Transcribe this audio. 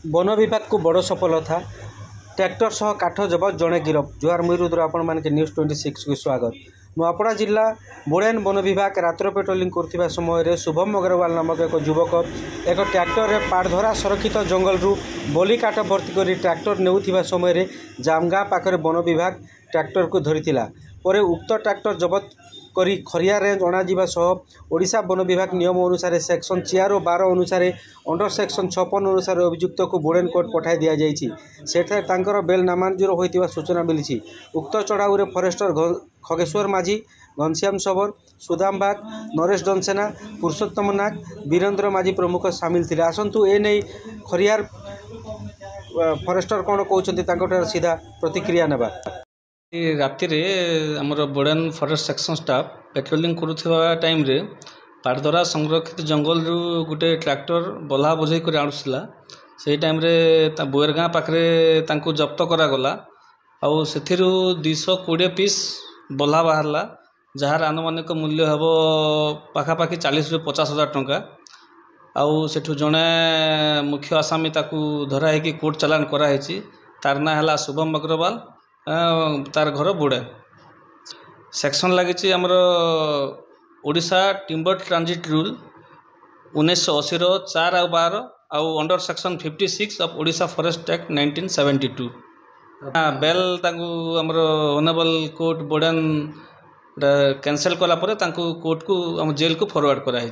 One विभाग को बड़ सफलता ट्रैक्टर सह काठ जबत जड़े गिरफ। जुहार मुई रुद्र आपण मानके न्यूज़ 26 को स्वागत। नुआपड़ा जिला बोड़ेन वन विभाग रात्र पेट्रोलिंग करथिबा समय रे शुभम अग्रवाल नामक एक युवक एक ट्रैक्टर रे पाड़धरा संरक्षित जंगल रु बली काठ भर्ती करी ट्रैक्टर नेउथिबा समय रे जामगाँ पाखरे वन विभाग ट्रैक्टर को धरिथिला। परे उक्त ट्रैक्टर जबत करी खरिया रेंज अणाजिबा सह ओडिशा वन विभाग नियम अनुसार सेक्शन 4 और 12 अनुसार अंडर सेक्शन 56 अनुसार अभियुक्त को बोड़ेन कोर्ट पठाई दिया जाइछि। सेठारे तांकर बेल नामांजूर होइतिबा सूचना मिली। उक्त चढ़ाऊ रे फॉरेस्टर खगेश्वर माझी, घनश्याम सबर, सुदाम बाग, नरेश दनसेना, पुरुषोत्तम नाग, वीरेंद्र माझी प्रमुख सामिल थे। आसतु ए नहीं खरियार फॉरेस्टर कौन कहते सीधा प्रतिक्रिया नेबा। राति आमर Boden forest section staff patrolling करुवा टाइम रे पाड़धरा संरक्षित जंगल रु गोटे ट्रैक्टर बल्हा बोझे कर आणुला। से टाइम रे बोयरगाँ पाखरे तांको जब्त करागला। आउ से 220 पीस बल्हा बाहरला, जार आनुमानिक मूल्य हम पाखापाखि 40 ରୁ 50 हज़ार टंका। आउ सेठु जड़े मुख्य आसामी ताकू धरा है कोर्ट चालान कराई। तार ना है शुभम अग्रवाल, तार घर बोड़ेन। सेक्शन लगी आमर ओडिशा टिम्बर ट्रांजिट रूल 1980 रो 4 और 12 आउ under section 56 of Odisha forest act 1972। Bail ताकू आमर ऑनरेबल कोर्ट बोड़ेन कैंसल कला परे ताकू कोर्ट को जेल को फॉरवर्ड कराई।